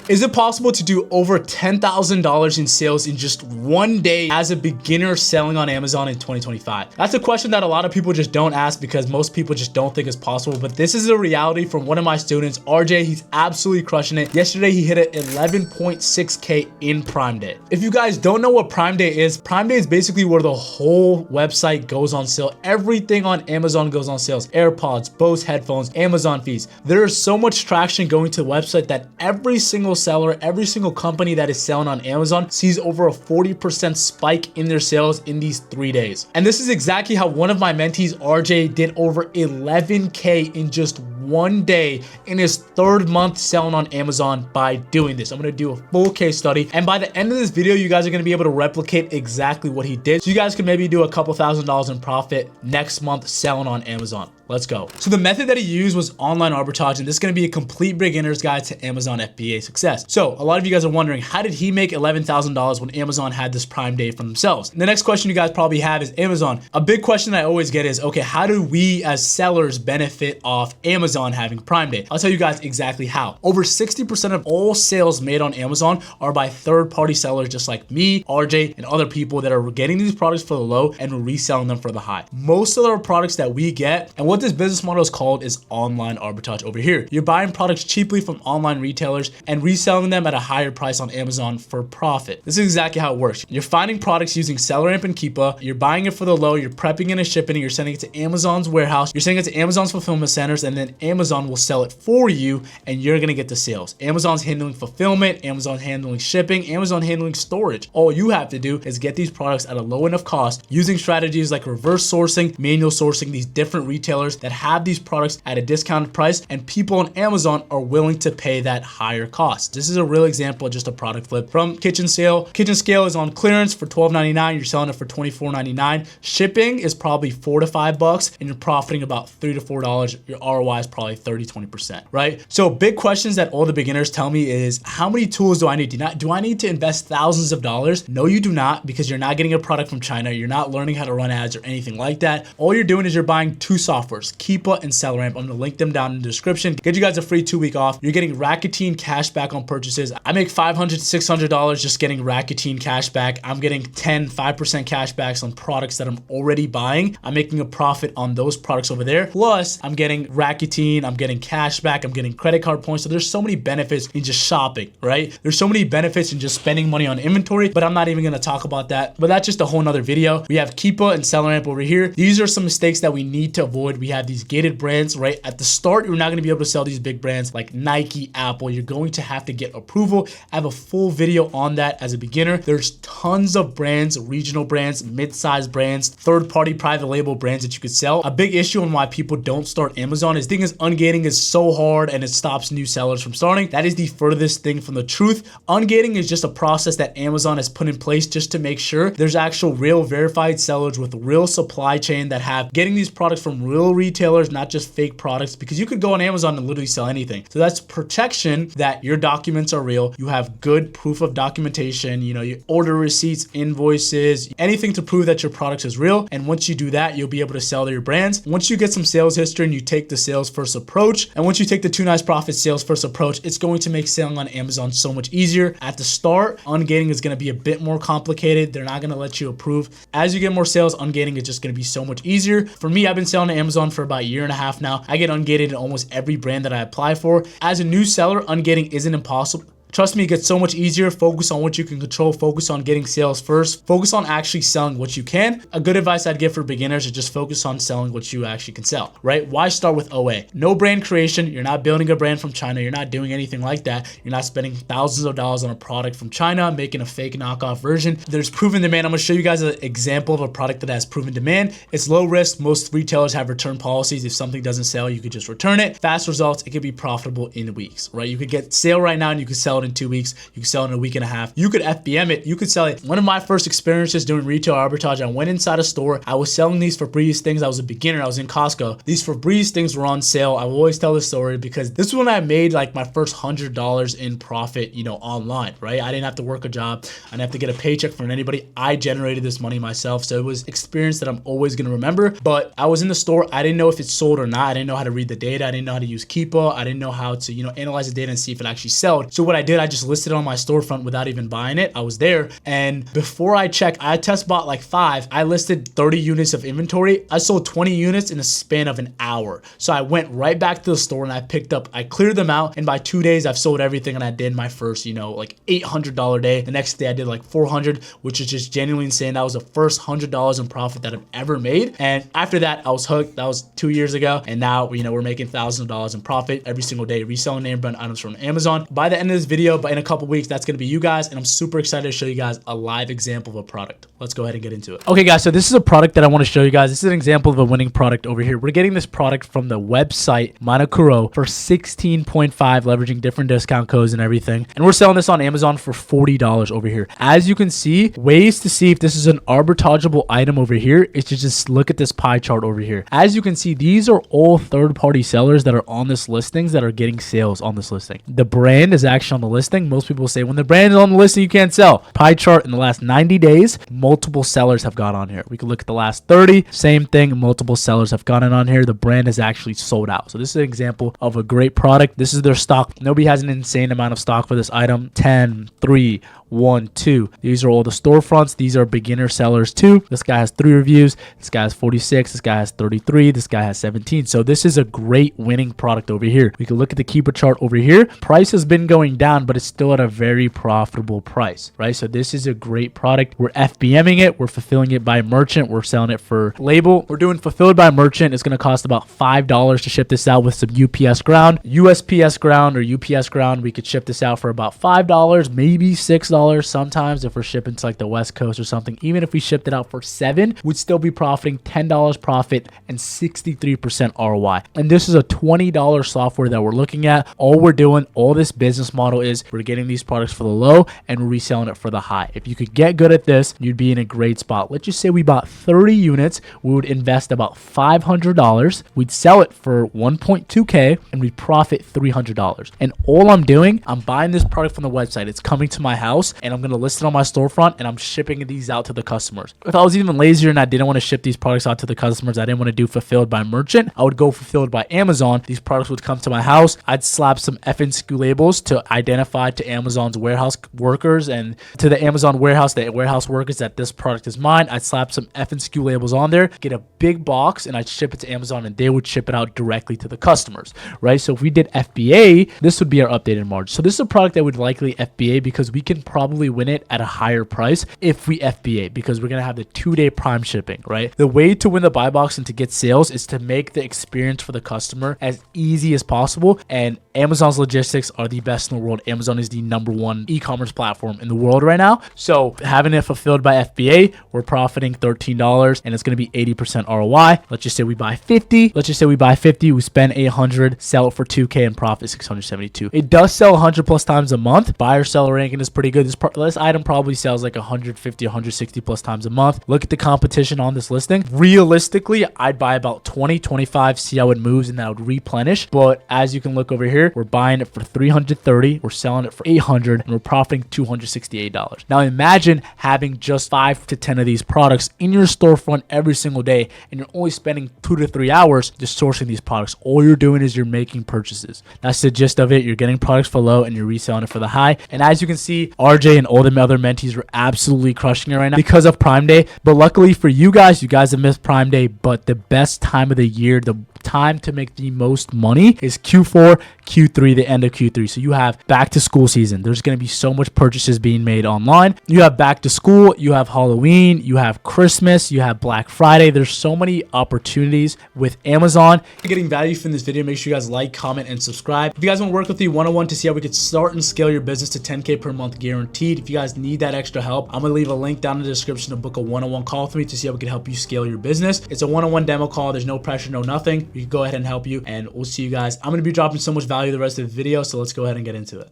Is it possible to do over $10,000 in sales in just one day as a beginner selling on Amazon in 2025? That's a question that a lot of people just don't ask because most people just don't think it's possible, but this is a reality from one of my students, RJ. He's absolutely crushing it. Yesterday, he hit it 11.6K in Prime Day. If you guys don't know what Prime Day is basically where the whole website goes on sale. Everything on Amazon goes on sales. AirPods, Bose headphones, Amazon fees. There is so much traction going to the website that every single seller, every single company that is selling on Amazon sees over a 40% spike in their sales in these 3 days. And this is exactly how one of my mentees, RJ, did over 11K in just one day in his 3rd month selling on Amazon by doing this. I'm gonna do a full case study, and by the end of this video, you guys are gonna be able to replicate exactly what he did. So you guys can maybe do a couple $1,000s in profit next month selling on Amazon. Let's go. So the method that he used was online arbitrage, and this is gonna be a complete beginner's guide to Amazon FBA success. So a lot of you guys are wondering, how did he make $11,000 when Amazon had this Prime Day for themselves? And the next question you guys probably have is Amazon. A big question I always get is, okay, how do we as sellers benefit off Amazon having Prime Day? I'll tell you guys exactly how. Over 60% of all sales made on Amazon are by third-party sellers just like me, RJ, and other people that are getting these products for the low and reselling them for the high. Most of our products that we get, and what this business model is called, is online arbitrage over here. You're buying products cheaply from online retailers and reselling them at a higher price on Amazon for profit. This is exactly how it works. You're finding products using SellerAmp and Keepa, you're buying it for the low, you're prepping it and shipping it, you're sending it to Amazon's warehouse, you're sending it to Amazon's fulfillment centers, and then Amazon will sell it for you and you're gonna get the sales. Amazon's handling fulfillment, Amazon handling shipping, Amazon handling storage. All you have to do is get these products at a low enough cost using strategies like reverse sourcing, manual sourcing, these different retailers that have these products at a discounted price, and people on Amazon are willing to pay that higher cost. This is a real example of just a product flip from Kitchen Scale. Kitchen Scale is on clearance for $12.99. You're selling it for $24.99. Shipping is probably $4 to $5 and you're profiting about $3 to $4. Your ROI is probably 30-20%, right? So big questions that all the beginners tell me is, how many tools do I need? Do I need to invest thousands of dollars? No, you do not, because you're not getting a product from China. You're not learning how to run ads or anything like that. All you're doing is you're buying 2 softwares, Keepa and SellerAmp. I'm gonna link them down in the description. Get you guys a free 2-week off. You're getting Rakuten cash back on purchases. I make $500 to $600 just getting Rakuten cash back. I'm getting 5% cash backs on products that I'm already buying. I'm making a profit on those products over there. Plus, I'm getting Rakuten, I'm getting cash back, I'm getting credit card points. So there's so many benefits in just shopping, right? There's so many benefits in just spending money on inventory, but I'm not even gonna talk about that. But that's just a whole nother video. We have Keepa and SellerAmp over here. These are some mistakes that we need to avoid. We have these gated brands, right? At the start, you're not gonna be able to sell these big brands like Nike, Apple. You're going to have to get approval. I have a full video on that as a beginner. There's tons of brands, regional brands, mid-sized brands, third-party private label brands that you could sell. A big issue on why people don't start Amazon is ungating is so hard and it stops new sellers from starting. That is the furthest thing from the truth. Ungating is just a process that Amazon has put in place just to make sure there's actual real verified sellers with real supply chain that have getting these products from real retailers, not just fake products, because you could go on Amazon and literally sell anything. So that's protection that your documents are real. You have good proof of documentation, you know, you order receipts, invoices, anything to prove that your product is real. And once you do that, you'll be able to sell to your brands. Once you get some sales history and you take the sales first approach, and once you take the 2 nice profit sales first approach, it's going to make selling on Amazon so much easier. At the start, ungating is going to be a bit more complicated. They're not going to let you approve. As you get more sales, ungating is just going to be so much easier. For me, I've been selling to Amazon for about 1.5 years now. I get ungated in almost every brand that I apply for. As a new seller, ungating isn't impossible. Trust me, it gets so much easier. Focus on what you can control. Focus on getting sales first. Focus on actually selling what you can. A good advice I'd give for beginners is just focus on selling what you actually can sell, right? Why start with OA? No brand creation. You're not building a brand from China. You're not doing anything like that. You're not spending thousands of dollars on a product from China, making a fake knockoff version. There's proven demand. I'm gonna show you guys an example of a product that has proven demand. It's low risk. Most retailers have return policies. If something doesn't sell, you could just return it. Fast results. It could be profitable in weeks, right? You could get sale right now and you could sell it in 2 weeks. You can sell it in a week and a half. You could FBM it. You could sell it. One of my first experiences doing retail arbitrage, I went inside a store. I was selling these Febreze things. I was a beginner. I was in Costco. These Febreze things were on sale. I will always tell this story because this is when I made like my first $100 in profit, you know, online, right? I didn't have to work a job. I didn't have to get a paycheck from anybody. I generated this money myself. So it was experience that I'm always going to remember. But I was in the store. I didn't know if it sold or not. I didn't know how to read the data. I didn't know how to use Keepa. I didn't know how to, you know, analyze the data and see if it actually sold. So what I did did, I just listed it on my storefront without even buying it. I was there, and before I checked, I test bought like 5. I listed 30 units of inventory. I sold 20 units in a span of an hour. So I went right back to the store and I cleared them out, and by 2 days I've sold everything, and I did my first, like $800 day. The next day I did like 400, which is just genuinely insane. That was the first $100 in profit that I've ever made. And after that, I was hooked. That was 2 years ago, and now we're making thousands of dollars in profit every single day reselling name brand items from Amazon. By the end of this video, but in a couple weeks, that's going to be you guys, and I'm super excited to show you guys a live example of a product. Let's go ahead and get into it. Okay guys, so this is a product that I want to show you guys. This is an example of a winning product over here. We're getting this product from the website Monokuro for 16.5, leveraging different discount codes and everything, and we're selling this on Amazon for $40 over here. As you can see, ways to see if this is an arbitrageable item over here is to just look at this pie chart over here. As you can see, these are all third-party sellers that are on this listings that are getting sales on this listing. The brand is actually on the listing. Most people say when the brand is on the listing, you can't sell. Pie chart in the last 90 days, multiple sellers have got on here. We can look at the last 30, same thing, multiple sellers have gotten on here. The brand is actually sold out. So this is an example of a great product. This is their stock. Nobody has an insane amount of stock for this item. 10, 3, 1, 2. These are all the storefronts. These are beginner sellers too. This guy has 3 reviews. This guy has 46. This guy has 33. This guy has 17. So this is a great winning product over here. We can look at the keeper chart over here. Price has been going down, but it's still at a very profitable price, right? So this is a great product. We're FBMing it. We're fulfilling it by merchant. We're selling it for label. We're doing fulfilled by merchant. It's going to cost about $5 to ship this out with some UPS ground, USPS ground, or UPS ground. We could ship this out for about $5, maybe $6 sometimes if we're shipping to like the West Coast or something. Even if we shipped it out for $7, we'd still be profiting $10 profit and 63% ROI. And this is a $20 software that we're looking at. All we're doing, all this business model is we're getting these products for the low and we're reselling it for the high. If you could get good at this, you'd be in a great spot. Let's just say we bought 30 units. We would invest about $500. We'd sell it for 1.2K and we'd profit $300. And all I'm doing, I'm buying this product from the website. It's coming to my house, and I'm going to list it on my storefront, and I'm shipping these out to the customers. If I was even lazier and I didn't want to ship these products out to the customers, I didn't want to do fulfilled by merchant, I would go fulfilled by Amazon. These products would come to my house. I'd slap some FNSKU labels to identify to Amazon's warehouse workers and to the Amazon warehouse, the warehouse workers, that this product is mine. I'd slap some FNSKU labels on there, get a big box, and I'd ship it to Amazon, and they would ship it out directly to the customers, right? So if we did FBA, this would be our updated margin. So this is a product that would likely FBA because we can probably win it at a higher price if we FBA, because we're going to have the 2-day prime shipping, right? The way to win the buy box and to get sales is to make the experience for the customer as easy as possible. And Amazon's logistics are the best in the world. Amazon is the #1 e-commerce platform in the world right now. So having it fulfilled by FBA, we're profiting $13 and it's going to be 80% ROI. Let's just say we buy 50. Let's just say we buy 50, we spend 800, sell it for 2K and profit 672. It does sell 100 plus times a month. Buyer seller ranking is pretty good. This item probably sells like 150, 160 plus times a month. Look at the competition on this listing. Realistically, I'd buy about 20, 25, see how it moves, and that would replenish. But as you can look over here, we're buying it for 330, we're selling it for 800, and we're profiting $268. Now imagine having just 5 to 10 of these products in your storefront every single day, and you're only spending 2 to 3 hours just sourcing these products. All you're doing is you're making purchases. That's the gist of it. You're getting products for low and you're reselling it for the high. And as you can see, RJ and all the other mentees are absolutely crushing it right now because of Prime Day. But luckily for you guys have missed Prime Day, but the best time of the year, the time to make the most money is Q4, Q3, the end of Q3. So you have back to school season. There's going to be so much purchases being made online. You have back to school, you have Halloween, you have Christmas, you have Black Friday. There's so many opportunities with Amazon. If you're getting value from this video, make sure you guys like, comment, and subscribe. If you guys want to work with me one-on-one to see how we could start and scale your business to 10K per month guaranteed, if you guys need that extra help, I'm going to leave a link down in the description to book a one-on-one call with me to see how we can help you scale your business. It's a one-on-one demo call. There's no pressure, no nothing. We can go ahead and help you, and we'll see you guys. I'm going to be dropping so much value the rest of the video, so let's go ahead and get into it.